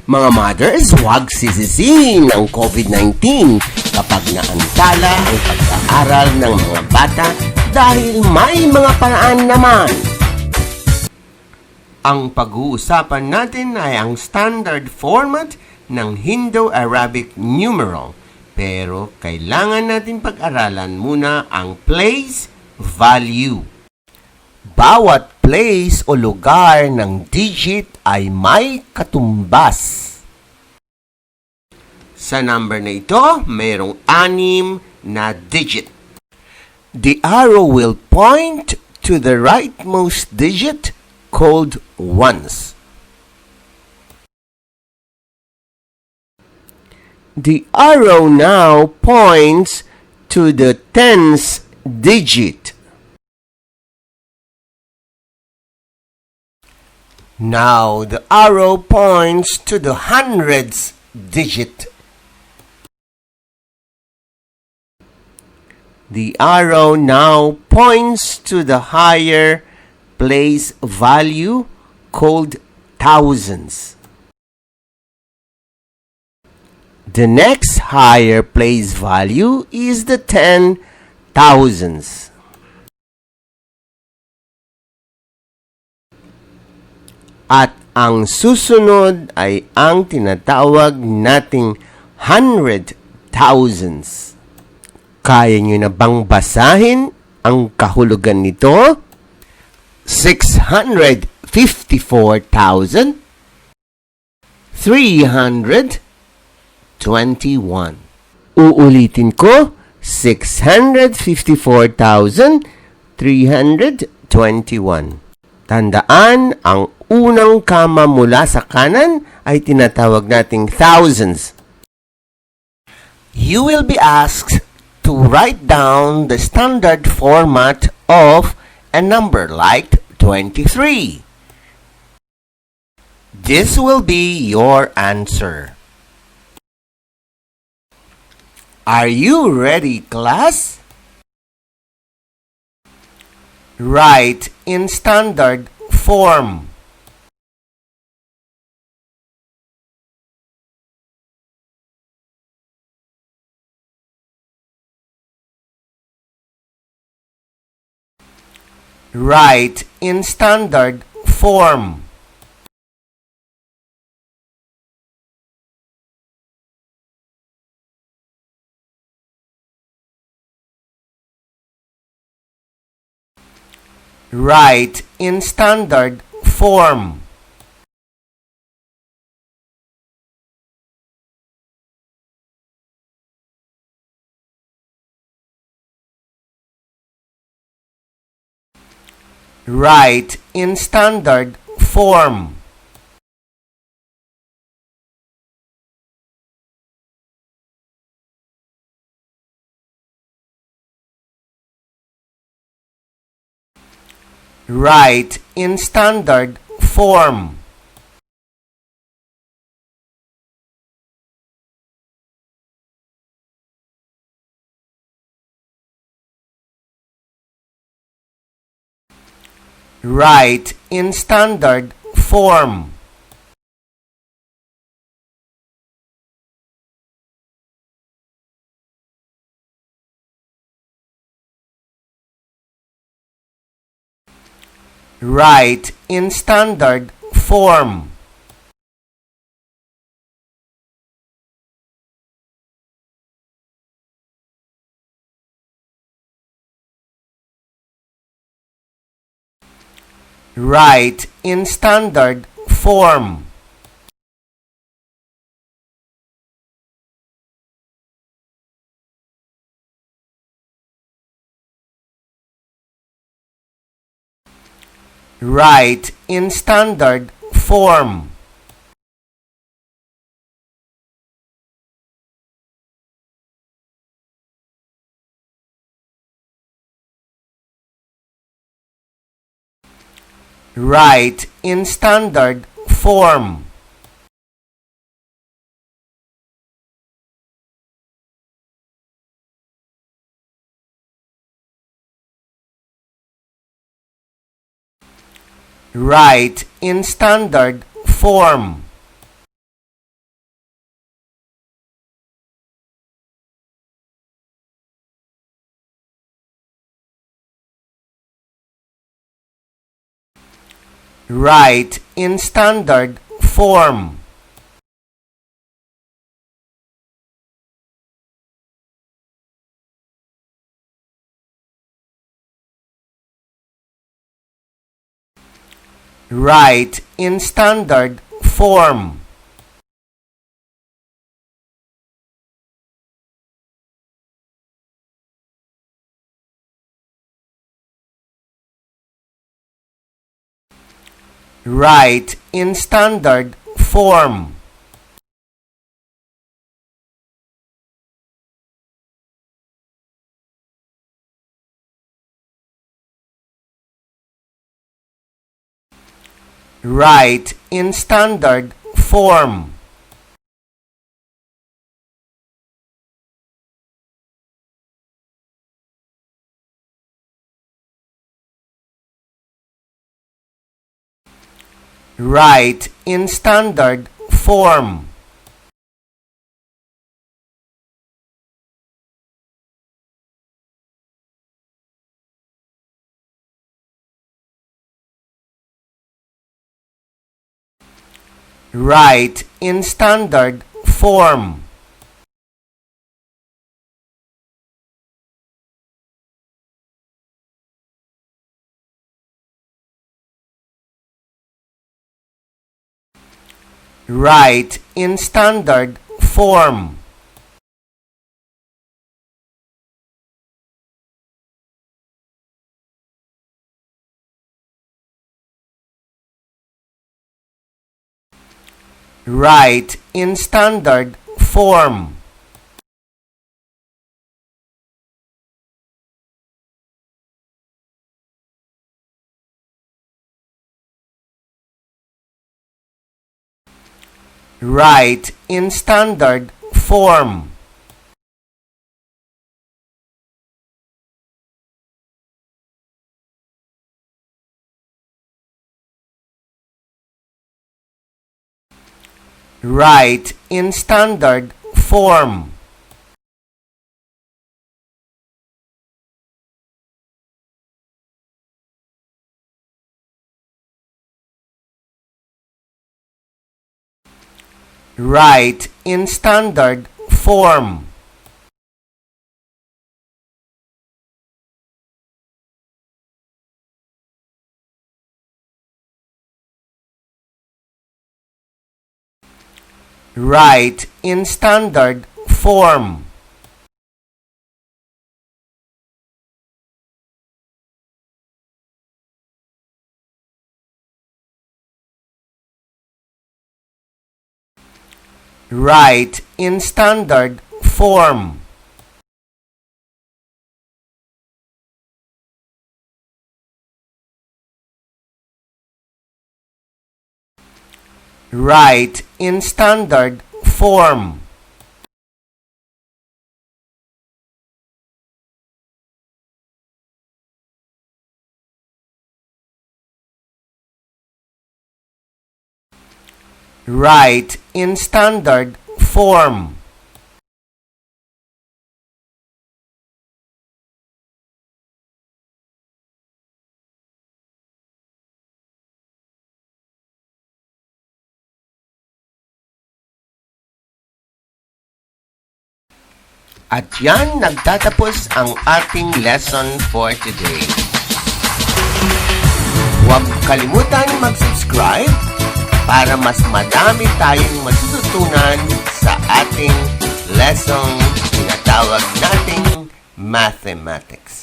Mga mothers, huwag sisisihin ang COVID-19 kapag naantala ang pag-aaral ng mga bata dahil may mga paraan naman. Ang pag-uusapan natin ay ang standard format ng Indo-Arabic numeral. Pero kailangan natin pag-aralan muna ang place value. Bawat place o lugar ng digit ay may katumbas. Sa number na ito, mayroong 6 na digit. The arrow will point to the rightmost digit called ones. The arrow now points to the tens digit. Now the arrow points to the hundreds digit. The arrow now points to the higher place value called thousands. The next higher place value is the 10,000s. At ang susunod ay ang tinatawag nating 100,000s. Kaya nyo na bang basahin ang kahulugan nito? 654,321. Uulitin ko, 654,321. Tandaan, ang unang kama mula sa kanan ay tinatawag nating thousands. You will be asked to write down the standard format of a number like 23. This will be your answer. Are you ready, class? Write in standard form. Write in standard form. Write in standard form. Write in standard form. Write in standard form. Write in standard form. Write in standard form. Write in standard form. Write in standard form. Write in standard form. Write in standard form. Write in standard form. Write in standard form. Write in standard form. Write in standard form. Write in standard form. Write in standard form. Write in standard form. Write in standard form. Write in standard form. Write in standard form. Write in standard form. Write in standard form. Write in standard form. Write in standard form. Write in standard form. At yan, nagtatapos ang ating lesson for today. Huwag kalimutan mag-subscribe para mas madami tayong matututunan sa ating lesson tinatawag nating mathematics.